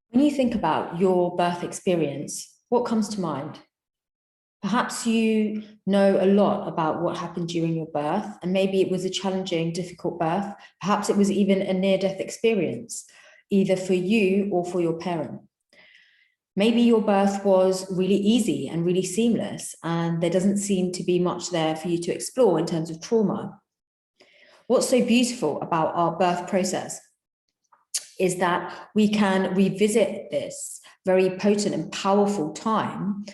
When you think about your birth experience, what comes to mind? Perhaps you know a lot about what happened during your birth, and maybe it was a challenging, difficult birth. Perhaps it was even a near-death experience, either for you or for your parent. Maybe your birth was really easy and really seamless, and there doesn't seem to be much there for you to explore in terms of trauma. What's so beautiful about our birth process is that we can revisit this very potent and powerful time,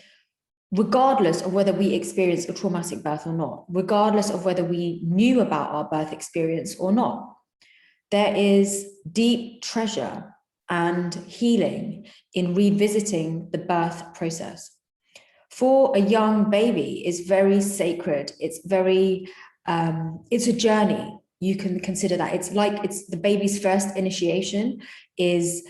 regardless of whether we experienced a traumatic birth or not, regardless of whether we knew about our birth experience or not. There is deep treasure and healing in revisiting the birth process. For a young baby, it's very sacred. It's a journey. You can consider that. It's the baby's first initiation is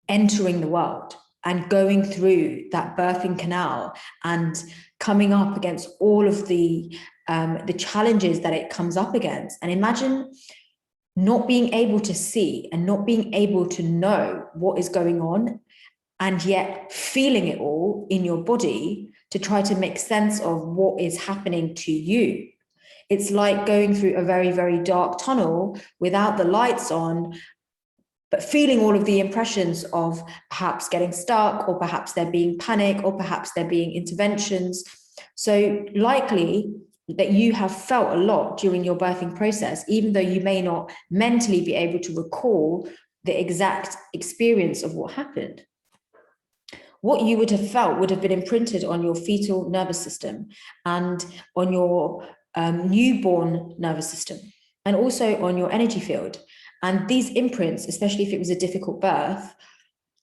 entering the world and going through that birthing canal and coming up against all of the challenges that it comes up against. And imagine not being able to see and not being able to know what is going on, and yet feeling it all in your body to try to make sense of what is happening to you. It's like going through a very, very dark tunnel without the lights on, but feeling all of the impressions of perhaps getting stuck, or perhaps there being panic, or perhaps there being interventions. So likely that you have felt a lot during your birthing process, even though you may not mentally be able to recall the exact experience of what happened. What you would have felt would have been imprinted on your fetal nervous system and on your newborn nervous system, and also on your energy field. And these imprints, especially if it was a difficult birth,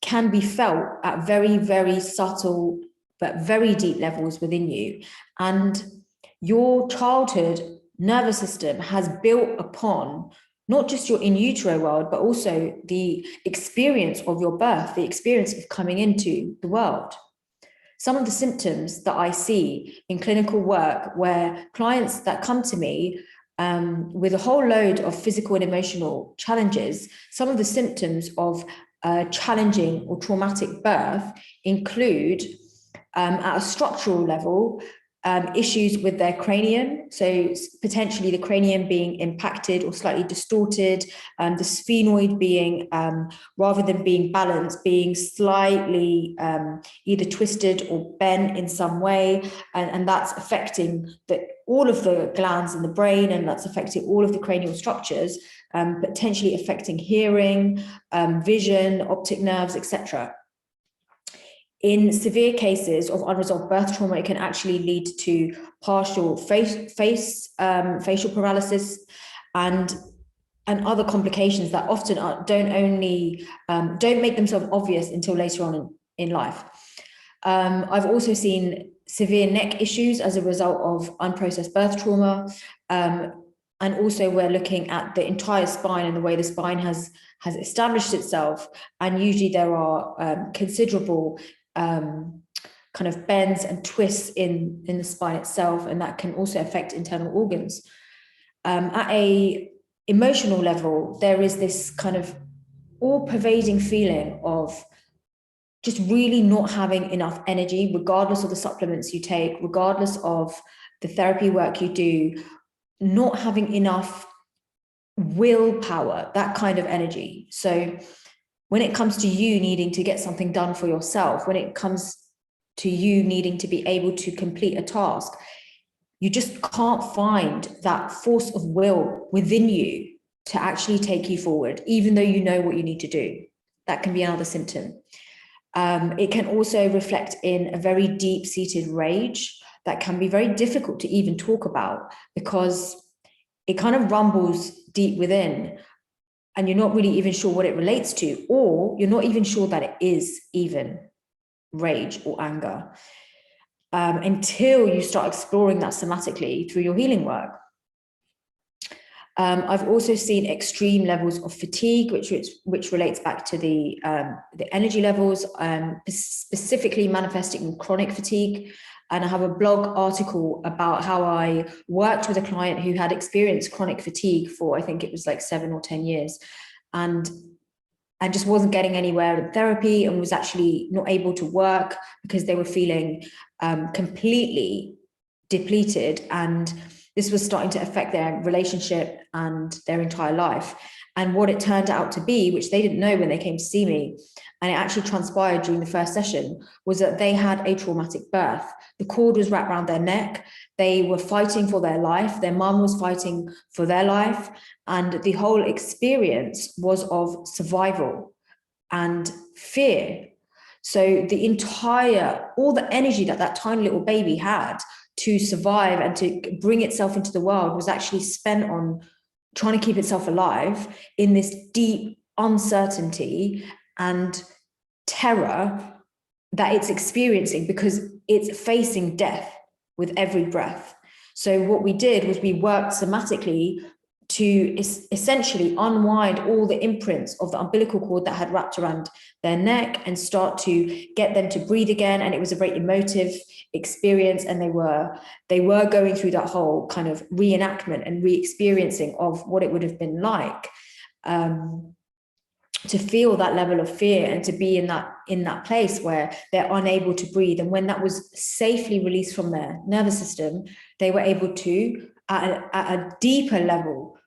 can be felt at very, very subtle but very deep levels within you. And your childhood nervous system has built upon not just your in utero world, but also the experience of your birth, the experience of coming into the world. Some of the symptoms that I see in clinical work, where clients that come to me with a whole load of physical and emotional challenges, some of the symptoms of a challenging or traumatic birth include, at a structural level, issues with their cranium, so potentially the cranium being impacted or slightly distorted, the sphenoid being, rather than being balanced, being slightly either twisted or bent in some way, and that's affecting all of the glands in the brain, and that's affecting all of the cranial structures, potentially affecting hearing, vision, optic nerves, etc. In severe cases of unresolved birth trauma, it can actually lead to partial facial paralysis and other complications that often don't make themselves obvious until later on in life. I've also seen severe neck issues as a result of unprocessed birth trauma. And also we're looking at the entire spine and the way the spine has established itself. And usually there are considerable kind of bends and twists in the spine itself, and that can also affect internal organs. At a emotional level, there is this kind of all-pervading feeling of just really not having enough energy, regardless of the supplements you take, regardless of the therapy work you do, not having enough willpower, that kind of energy. So when it comes to you needing to get something done for yourself, when it comes to you needing to be able to complete a task, you just can't find that force of will within you to actually take you forward, even though you know what you need to do. That can be another symptom. It can also reflect in a very deep-seated rage that can be very difficult to even talk about, because it kind of rumbles deep within, and you're not really even sure what it relates to, or you're not even sure that it is even rage or anger, until you start exploring that somatically through your healing work. I've also seen extreme levels of fatigue, which relates back to the energy levels, specifically manifesting in chronic fatigue. And I have a blog article about how I worked with a client who had experienced chronic fatigue for, I think it was like 7 or 10 years. And and just wasn't getting anywhere in therapy, and was actually not able to work because they were feeling completely depleted, and this was starting to affect their relationship and their entire life. And what it turned out to be, which they didn't know when they came to see me, and it actually transpired during the first session, was that they had a traumatic birth. The cord was wrapped around their neck. They were fighting for their life. Their mum was fighting for their life. And the whole experience was of survival and fear. So all the energy that that tiny little baby had to survive and to bring itself into the world was actually spent on trying to keep itself alive in this deep uncertainty and terror that it's experiencing, because it's facing death with every breath. So what we did was we worked somatically to essentially unwind all the imprints of the umbilical cord that had wrapped around their neck and start to get them to breathe again. And it was a very emotive experience, and they were going through that whole kind of reenactment and re-experiencing of what it would have been like to feel that level of fear and to be in that place where they're unable to breathe. And when that was safely released from their nervous system, they were able to, at a deeper level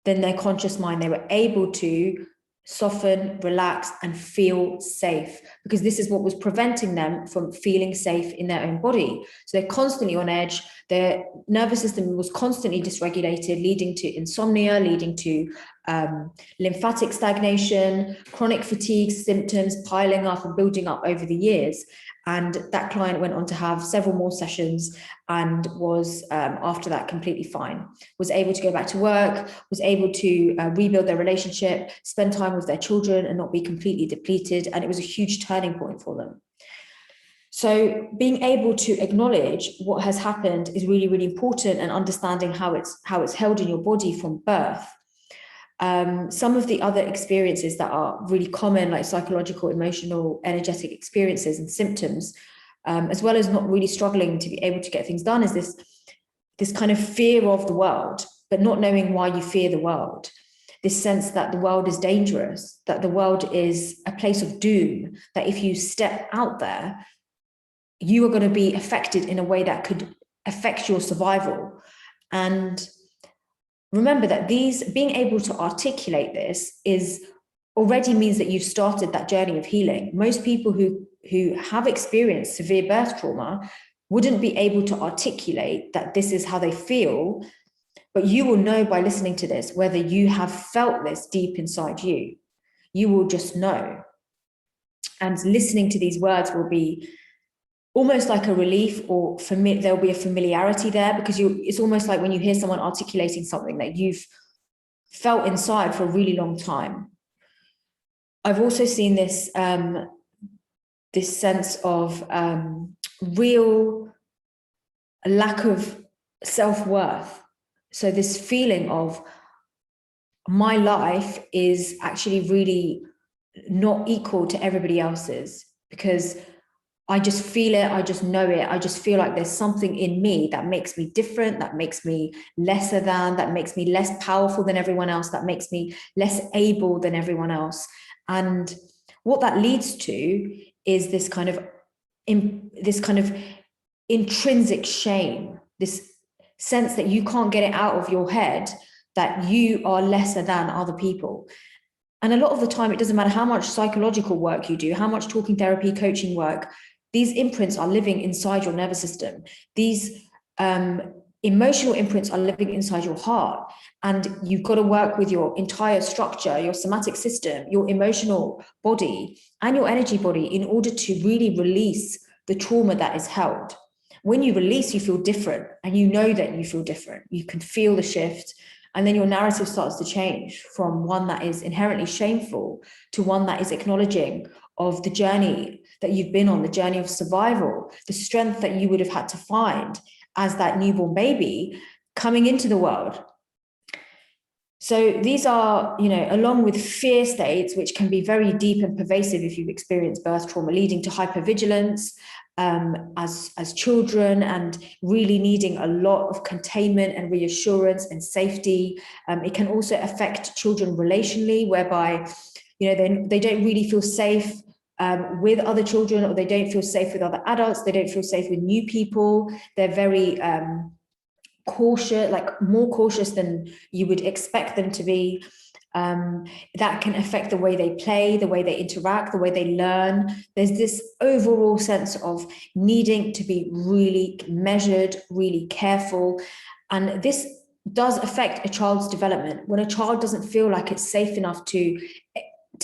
than their conscious mind, they were able to soften, relax, and feel safe, because this is what was preventing them from feeling safe in their own body. So they're constantly on edge. Their nervous system was constantly dysregulated, leading to insomnia, leading to lymphatic stagnation, chronic fatigue symptoms piling up and building up over the years. And that client went on to have several more sessions and was, after that, completely fine. Was able to go back to work, was able to rebuild their relationship, spend time with their children and not be completely depleted. And it was a huge turning point for them. So being able to acknowledge what has happened is really, really important, and understanding how it's held in your body from birth. Some of the other experiences that are really common, like psychological, emotional, energetic experiences and symptoms, as well as not really struggling to be able to get things done, is this kind of fear of the world, but not knowing why you fear the world. This sense that the world is dangerous, that the world is a place of doom, that if you step out there, you are going to be affected in a way that could affect your survival. And remember that being able to articulate this already means that you've started that journey of healing. Most people who have experienced severe birth trauma wouldn't be able to articulate that this is how they feel, but you will know by listening to this whether you have felt this deep inside you. You will just know. And listening to these words will be almost like a relief, or there'll be a familiarity there, because it's almost like when you hear someone articulating something that you've felt inside for a really long time. I've also seen this sense of real lack of self-worth. So this feeling of my life is actually really not equal to everybody else's, because I just feel it, I just know it, I just feel like there's something in me that makes me different, that makes me lesser than, that makes me less powerful than everyone else, that makes me less able than everyone else. And what that leads to is this kind of intrinsic shame, this sense that you can't get it out of your head that you are lesser than other people. And a lot of the time, it doesn't matter how much psychological work you do, how much talking therapy, coaching work, these imprints are living inside your nervous system. These emotional imprints are living inside your heart. And you've got to work with your entire structure, your somatic system, your emotional body, and your energy body in order to really release the trauma that is held. When you release, you feel different, and you know that you feel different. You can feel the shift. And then your narrative starts to change from one that is inherently shameful to one that is acknowledging of the journey that you've been on, the journey of survival, the strength that you would have had to find as that newborn baby coming into the world. So these are, along with fear states, which can be very deep and pervasive if you've experienced birth trauma, leading to hypervigilance as children, and really needing a lot of containment and reassurance and safety. It can also affect children relationally, whereby they don't really feel safe with other children, or they don't feel safe with other adults. They don't feel safe with new people. They're very cautious, like more cautious than you would expect them to be. That can affect the way they play, the way they interact, the way they learn. There's this overall sense of needing to be really measured, really careful. And this does affect a child's development. When a child doesn't feel like it's safe enough to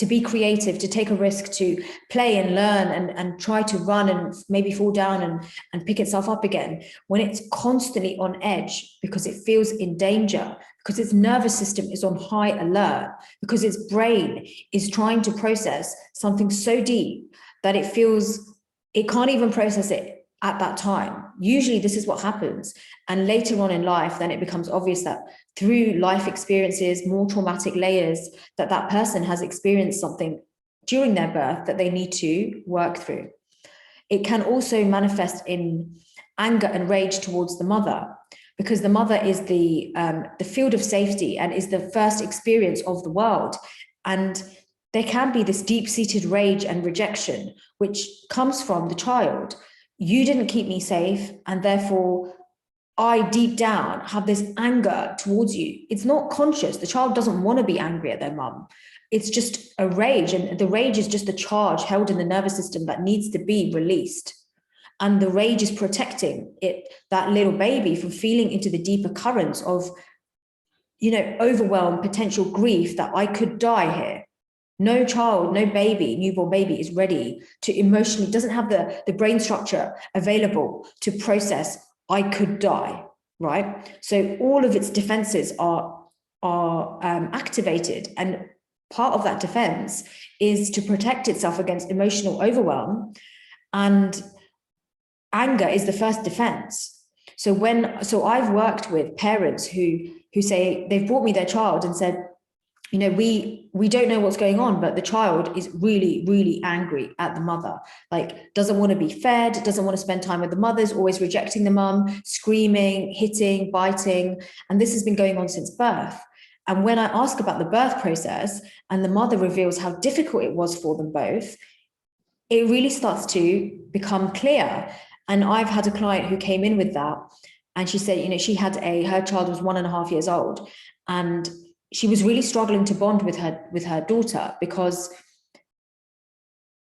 be creative, to take a risk, to play and learn and try to run and maybe fall down and pick itself up again, when it's constantly on edge because it feels in danger, because its nervous system is on high alert, because its brain is trying to process something so deep that it feels it can't even process it at that time. Usually this is what happens. And later on in life, then it becomes obvious that through life experiences, more traumatic layers, that person has experienced something during their birth that they need to work through. It can also manifest in anger and rage towards the mother, because the mother is the field of safety and is the first experience of the world. And there can be this deep-seated rage and rejection, which comes from the child. You didn't keep me safe, and therefore I deep down have this anger towards you. It's not conscious. The child doesn't want to be angry at their mum. It's just a rage, and the rage is just a charge held in the nervous system that needs to be released. And the rage is protecting that little baby from feeling into the deeper currents of, overwhelm, potential grief that I could die here. No child, no baby, newborn baby is ready to emotionally, doesn't have the brain structure available to process, I could die, right? So all of its defenses are activated, and part of that defense is to protect itself against emotional overwhelm, and anger is the first defense. So I've worked with parents who say they've brought me their child and said, we don't know what's going on, but the child is really, really angry at the mother, like doesn't want to be fed, doesn't want to spend time with the mothers, always rejecting the mum, screaming, hitting, biting. And this has been going on since birth. And when I ask about the birth process and the mother reveals how difficult it was for them both, it really starts to become clear. And I've had a client who came in with that, and she said, she had her child was 1.5 years old, and she was really struggling to bond with her daughter because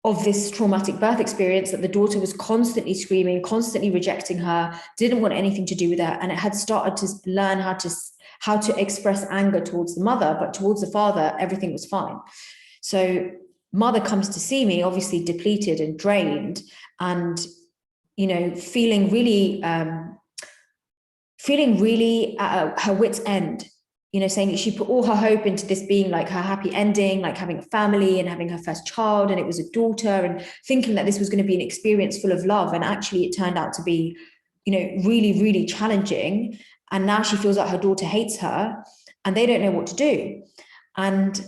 of this traumatic birth experience, that the daughter was constantly screaming, constantly rejecting her, didn't want anything to do with her, and it had started to learn how to express anger towards the mother, but towards the father, everything was fine. So mother comes to see me, obviously depleted and drained, and feeling really at her wit's end. Saying that she put all her hope into this being like her happy ending, like having a family and having her first child, and it was a daughter, and thinking that this was going to be an experience full of love. And actually it turned out to be, really, really challenging. And now she feels like her daughter hates her and they don't know what to do. And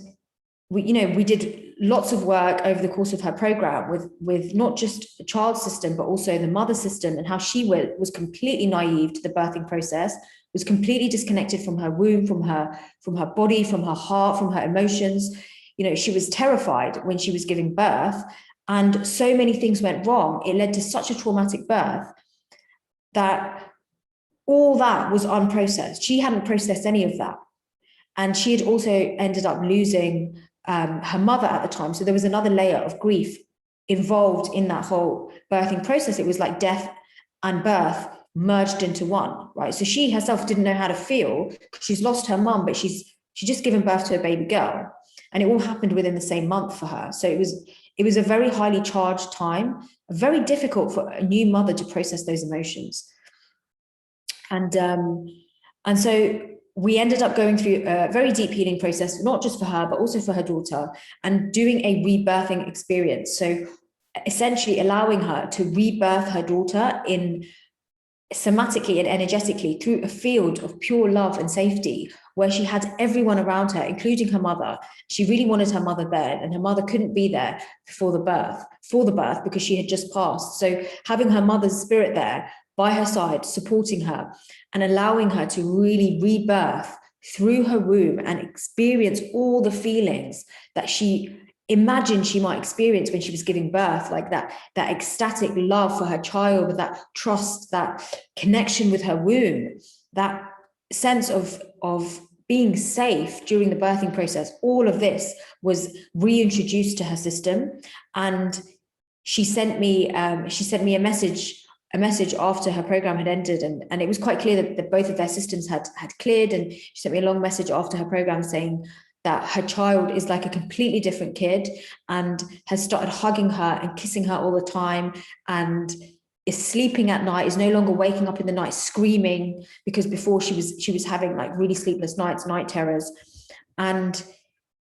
we did lots of work over the course of her program with not just the child system, but also the mother system, and how she was completely naive to the birthing process, was completely disconnected from her womb, from her body, from her heart, from her emotions. She was terrified when she was giving birth, and so many things went wrong. It led to such a traumatic birth that all that was unprocessed. She hadn't processed any of that. And she had also ended up losing her mother at the time. So there was another layer of grief involved in that whole birthing process. It was like death and birth merged into one, right? So she herself didn't know how to feel. She's lost her mum, but she's just given birth to a baby girl. And it all happened within the same month for her. So it was a very highly charged time, very difficult for a new mother to process those emotions. And so we ended up going through a very deep healing process, not just for her, but also for her daughter, and doing a rebirthing experience. So essentially allowing her to rebirth her daughter somatically and energetically through a field of pure love and safety, where she had everyone around her, including her mother. She really wanted her mother there, and her mother couldn't be there for the birth because she had just passed. So having her mother's spirit there by her side, supporting her and allowing her to really rebirth through her womb and experience all the feelings that she imagine she might experience when she was giving birth, like that ecstatic love for her child, with that trust, that connection with her womb, that sense of being safe during the birthing process. All of this was reintroduced to her system. And she sent me a message after her program had ended, and it was quite clear that both of their systems had cleared. And she sent me a long message after her program saying that her child is like a completely different kid and has started hugging her and kissing her all the time, and is sleeping at night, is no longer waking up in the night screaming, because before she was having like really sleepless nights, night terrors. And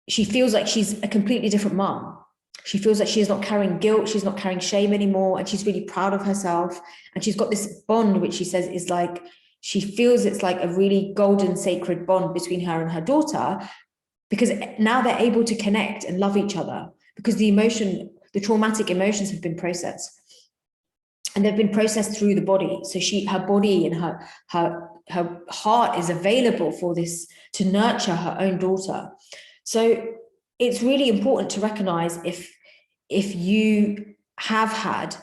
she feels like she's a completely different mom. She feels like she is not carrying guilt, she's not carrying shame anymore, and she's really proud of herself. And she's got this bond, which she says is like, she feels it's like a really golden, sacred bond between her and her daughter, because now they're able to connect and love each other, because the traumatic emotions have been processed. And they've been processed through the body. So her body and her heart is available for this, to nurture her own daughter. So it's really important to recognize if you have had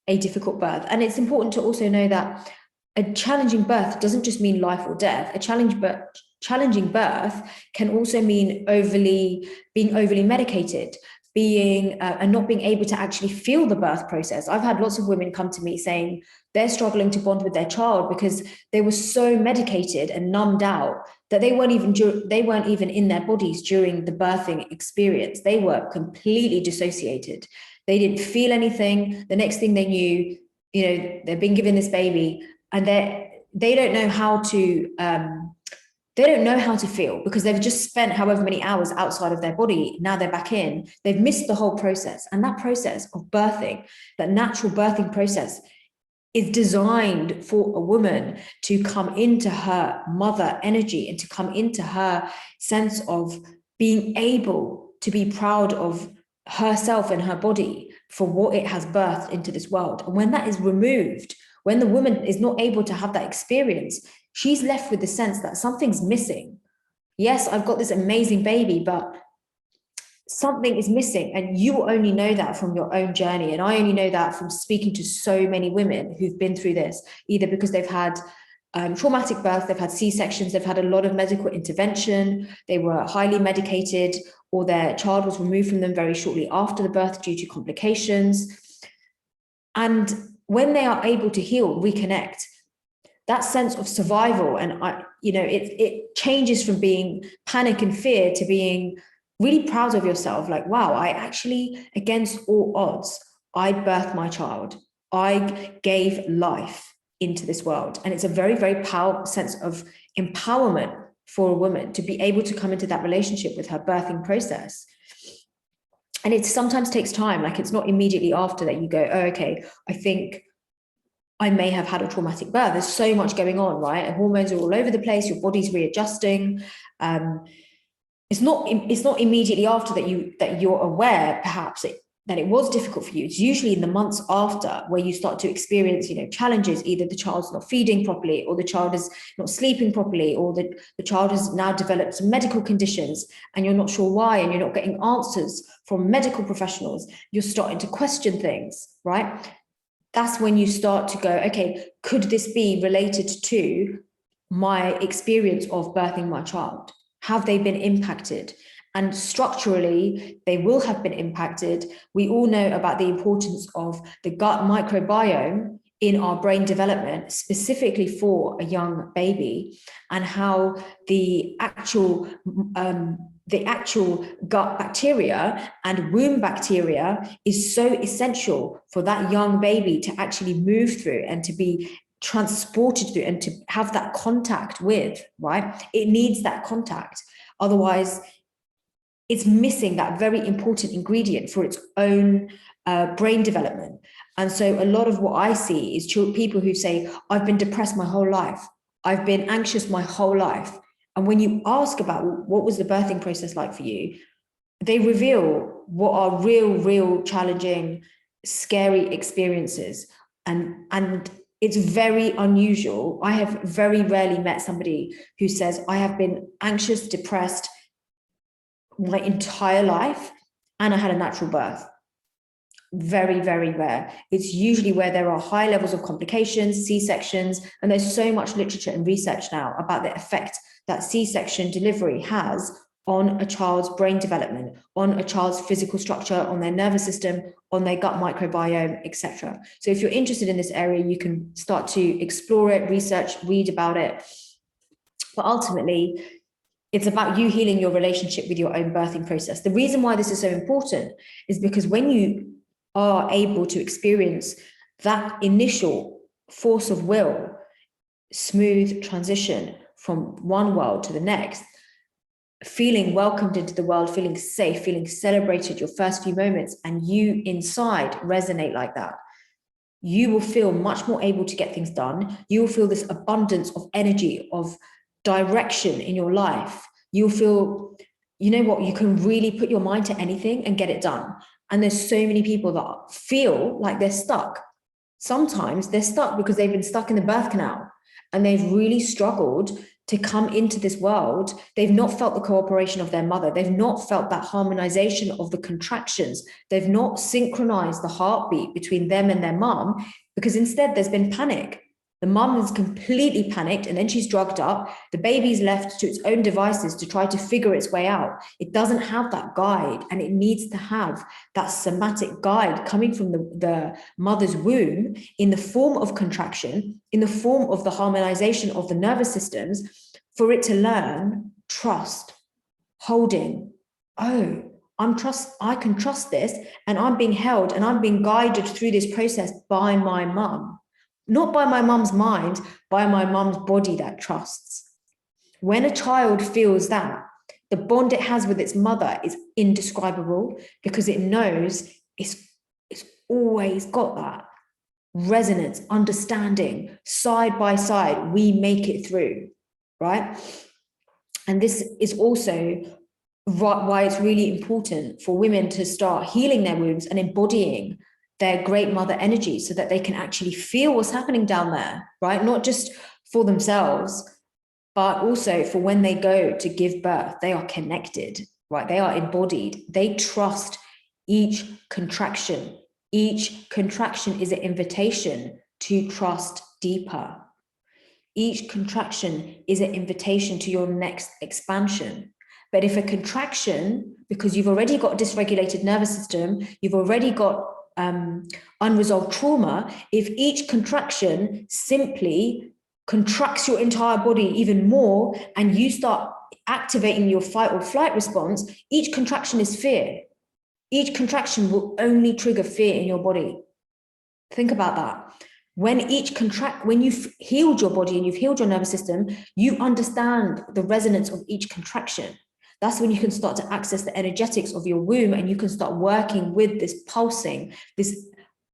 a difficult birth. And it's important to also know that a challenging birth doesn't just mean life or death. A challenging birth can also mean being overly medicated, and not being able to actually feel the birth process. I've had lots of women come to me saying they're struggling to bond with their child because they were so medicated and numbed out that they weren't even in their bodies during the birthing experience. They were completely dissociated. They didn't feel anything. The next thing they knew, they've been given this baby, and they don't know how to feel, because they've just spent however many hours outside of their body. Now they're back in. They've missed the whole process. And that process of birthing, that natural birthing process, is designed for a woman to come into her mother energy and to come into her sense of being able to be proud of herself and her body for what it has birthed into this world. And when that is removed, when the woman is not able to have that experience, she's left with the sense that something's missing. Yes, I've got this amazing baby, but something is missing. And you only know that from your own journey. And I only know that from speaking to so many women who've been through this, either because they've had traumatic birth, they've had C-sections, they've had a lot of medical intervention, they were highly medicated, or their child was removed from them very shortly after the birth due to complications. And when they are able to heal, reconnect, that sense of survival, and it changes from being panic and fear to being really proud of yourself. Like, wow, I actually, against all odds, I birthed my child. I gave life into this world. And it's a very, very powerful sense of empowerment for a woman to be able to come into that relationship with her birthing process. And it sometimes takes time. Like, it's not immediately after that you go, oh, okay, I think I may have had a traumatic birth. There's so much going on, right? And hormones are all over the place. Your body's readjusting. It's not immediately after that you're aware, perhaps, that it was difficult for you. It's usually in the months after where you start to experience, challenges. Either the child's not feeding properly, or the child is not sleeping properly, or the child has now developed some medical conditions and you're not sure why, and you're not getting answers from medical professionals. You're starting to question things, right? That's when you start to go, okay, could this be related to my experience of birthing my child? Have they been impacted? And structurally, they will have been impacted. We all know about the importance of the gut microbiome in our brain development, specifically for a young baby, and how the actual gut bacteria and womb bacteria is so essential for that young baby to actually move through and to be transported through and to have that contact with, right? It needs that contact. Otherwise, it's missing that very important ingredient for its own brain development. And so a lot of what I see is people who say, I've been depressed my whole life. I've been anxious my whole life. And when you ask about what was the birthing process like for you, they reveal what are real challenging, scary experiences. And it's very unusual. I have very rarely met somebody who says, I have been anxious, depressed my entire life, and I had a natural birth. Very, very rare. It's usually where there are high levels of complications, C-sections, and there's so much literature and research now about the effect that C-section delivery has on a child's brain development, on a child's physical structure, on their nervous system, on their gut microbiome, etc. So if you're interested in this area, you can start to explore it, research, read about it. But ultimately, it's about you healing your relationship with your own birthing process. The reason why this is so important is because when you are able to experience that initial force of will, smooth transition from one world to the next, feeling welcomed into the world, feeling safe, feeling celebrated your first few moments, and you inside resonate like that, you will feel much more able to get things done. You will feel this abundance of energy, of direction in your life. You'll feel, you know what, you can really put your mind to anything and get it done. And there's so many people that feel like they're stuck. Sometimes they're stuck because they've been stuck in the birth canal and they've really struggled to come into this world. They've not felt the cooperation of their mother. They've not felt that harmonization of the contractions. They've not synchronized the heartbeat between them and their mom, because instead there's been panic. The mum is completely panicked and then she's drugged up. The baby's left to its own devices to try to figure its way out. It doesn't have that guide, and it needs to have that somatic guide coming from the mother's womb in the form of contraction, in the form of the harmonization of the nervous systems, for it to learn trust, holding. Oh, I can trust this, and I'm being held and I'm being guided through this process by my mum. Not by my mum's mind, by my mum's body that trusts. When a child feels that, the bond it has with its mother is indescribable, because it knows it's always got that resonance, understanding, side by side, we make it through, right? And this is also why it's really important for women to start healing their wombs and embodying their great mother energy, so that they can actually feel what's happening down there, right? Not just for themselves, but also for when they go to give birth, they are connected, right? They are embodied. They trust each contraction. Each contraction is an invitation to trust deeper. Each contraction is an invitation to your next expansion. But if a contraction, because you've already got a dysregulated nervous system, you've already got unresolved trauma, if each contraction simply contracts your entire body even more and you start activating your fight or flight response, each contraction is fear. Each contraction will only trigger fear in your body. Think about that. When you've healed your body and you've healed your nervous system, you understand the resonance of each contraction. That's when you can start to access the energetics of your womb, and you can start working with this pulsing, this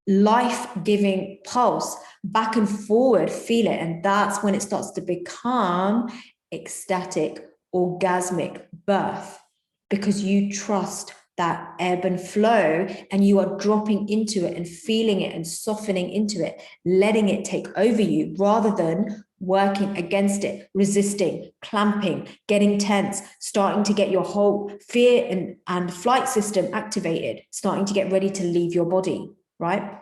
life-giving pulse back and forward, feel it. And that's when it starts to become ecstatic, orgasmic birth, because you trust that ebb and flow, and you are dropping into it and feeling it and softening into it, letting it take over you, rather than working against it, resisting, clamping, getting tense, starting to get your whole fear and flight system activated, starting to get ready to leave your body, right?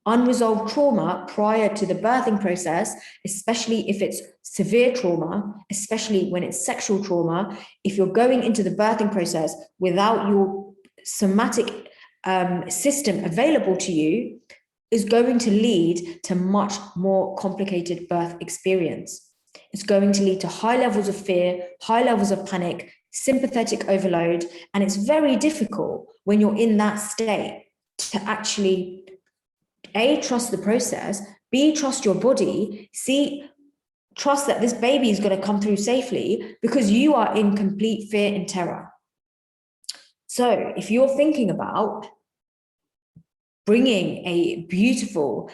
Unresolved trauma prior to the birthing process, especially if it's severe trauma, especially when it's sexual trauma, if you're going into the birthing process without your somatic system available to you, is going to lead to much more complicated birth experience. It's going to lead to high levels of fear, high levels of panic, sympathetic overload, and it's very difficult when you're in that state to actually A, trust the process, B, trust your body, C, trust that this baby is going to come through safely, because you are in complete fear and terror. So if you're thinking about bringing a beautiful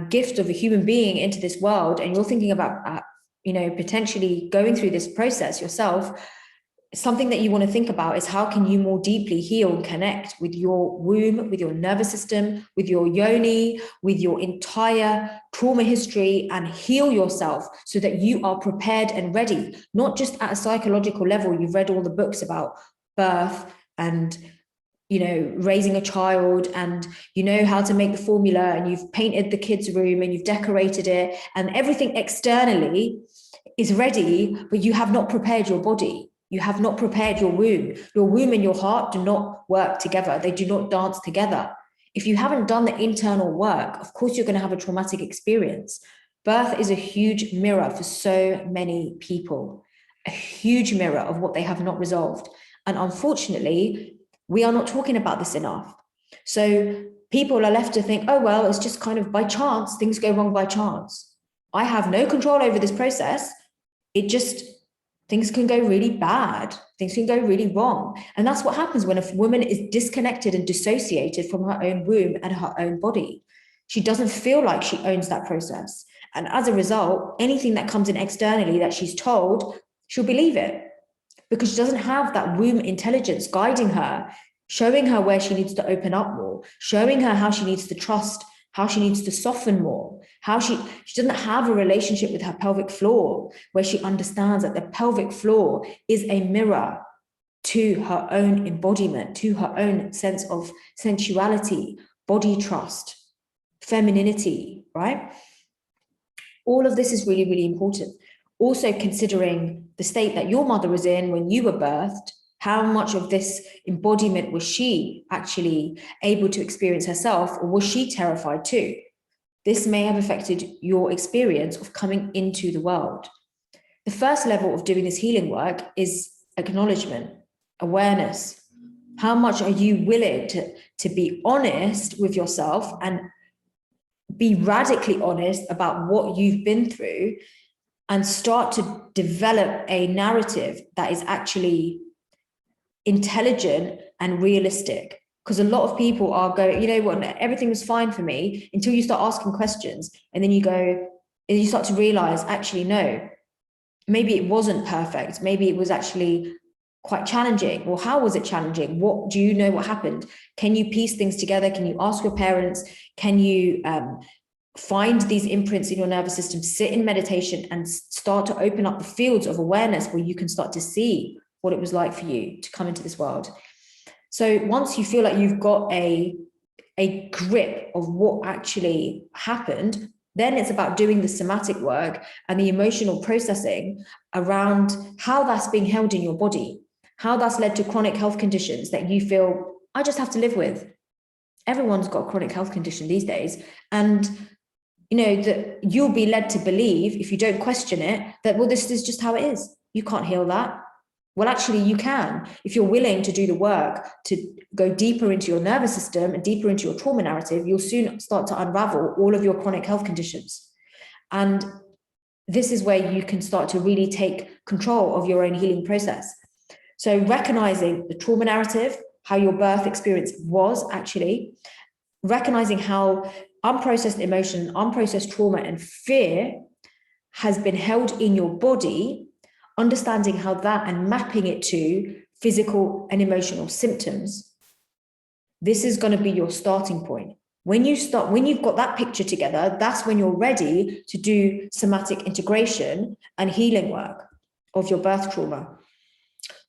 gift of a human being into this world, and you're thinking about, potentially going through this process yourself, something that you want to think about is how can you more deeply heal and connect with your womb, with your nervous system, with your yoni, with your entire trauma history, and heal yourself so that you are prepared and ready, not just at a psychological level. You've read all the books about birth and raising a child, and you know how to make the formula, and you've painted the kids' room and you've decorated it, and everything externally is ready, but you have not prepared your body. You have not prepared your womb. Your womb and your heart do not work together. They do not dance together. If you haven't done the internal work, of course, you're going to have a traumatic experience. Birth is a huge mirror for so many people, a huge mirror of what they have not resolved. And unfortunately, we are not talking about this enough. So people are left to think, oh, well, it's just kind of by chance, things go wrong by chance. I have no control over this process. Things can go really bad. Things can go really wrong. And that's what happens when a woman is disconnected and dissociated from her own womb and her own body. She doesn't feel like she owns that process. And as a result, anything that comes in externally that she's told, she'll believe it, because she doesn't have that womb intelligence guiding her, showing her where she needs to open up more, showing her how she needs to trust, how she needs to soften more, how she doesn't have a relationship with her pelvic floor, where she understands that the pelvic floor is a mirror to her own embodiment, to her own sense of sensuality, body trust, femininity, right? All of this is really, really important. Also considering the state that your mother was in when you were birthed, how much of this embodiment was she actually able to experience herself, or was she terrified too? This may have affected your experience of coming into the world. The first level of doing this healing work is acknowledgement, awareness. How much are you willing to be honest with yourself and be radically honest about what you've been through, and start to develop a narrative that is actually intelligent and realistic? Because a lot of people are going, you know what, everything was fine for me, until you start asking questions, and then you go, and you start to realize, actually, no, maybe it wasn't perfect. Maybe it was actually quite challenging. Well, how was it challenging? What do you know what happened? Can you piece things together? Can you ask your parents? Can you find these imprints in your nervous system, sit in meditation and start to open up the fields of awareness where you can start to see what it was like for you to come into this world? So once you feel like you've got a grip of what actually happened, then it's about doing the somatic work and the emotional processing around how that's being held in your body, how that's led to chronic health conditions that you feel, I just have to live with. Everyone's got a chronic health condition these days. And you know, that you'll be led to believe, if you don't question it, that, well, this is just how it is. You can't heal that. Well, actually, you can. If you're willing to do the work, to go deeper into your nervous system and deeper into your trauma narrative, you'll soon start to unravel all of your chronic health conditions. And this is where you can start to really take control of your own healing process. So recognizing the trauma narrative, how your birth experience was actually, recognizing how unprocessed emotion, unprocessed trauma and fear has been held in your body, understanding how that, and mapping it to physical and emotional symptoms. This is going to be your starting point. When you've got that picture together, that's when you're ready to do somatic integration and healing work of your birth trauma.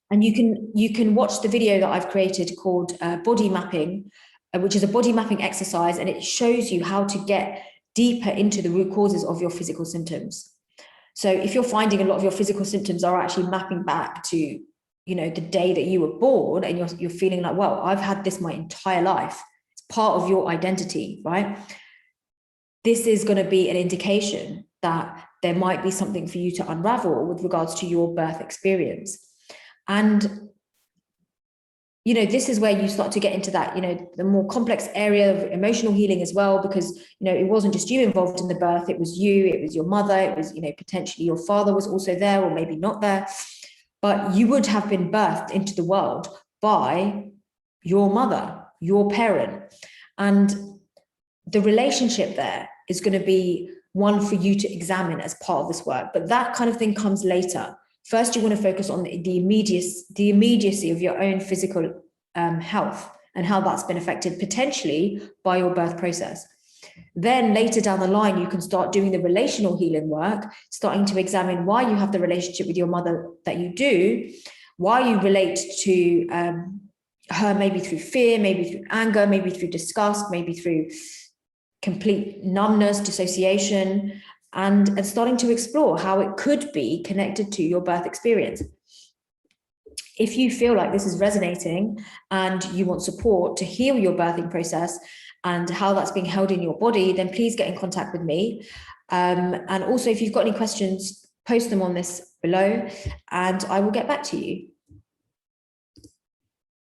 And you can watch the video that I've created called Body Mapping, which is a body mapping exercise, and it shows you how to get deeper into the root causes of your physical symptoms. So if you're finding a lot of your physical symptoms are actually mapping back to, you know, the day that you were born, and you're feeling like, well, I've had this my entire life. It's part of your identity, right? This is going to be an indication that there might be something for you to unravel with regards to your birth experience. And you know, this is where you start to get into that, you know, the more complex area of emotional healing as well, because, you know, it wasn't just you involved in the birth, it was you, it was your mother, it was, you know, potentially your father was also there, or maybe not there, but you would have been birthed into the world by your mother, your parent. And the relationship there is going to be one for you to examine as part of this work, but that kind of thing comes later. First, you want to focus on the immediacy of your own physical health and how that's been affected potentially by your birth process. Then later down the line, you can start doing the relational healing work, starting to examine why you have the relationship with your mother that you do, why you relate to her maybe through fear, maybe through anger, maybe through disgust, maybe through complete numbness, dissociation, and starting to explore how it could be connected to your birth experience. If you feel like this is resonating and you want support to heal your birthing process and how that's being held in your body, then please get in contact with me. And also, if you've got any questions, post them on this below and I will get back to you.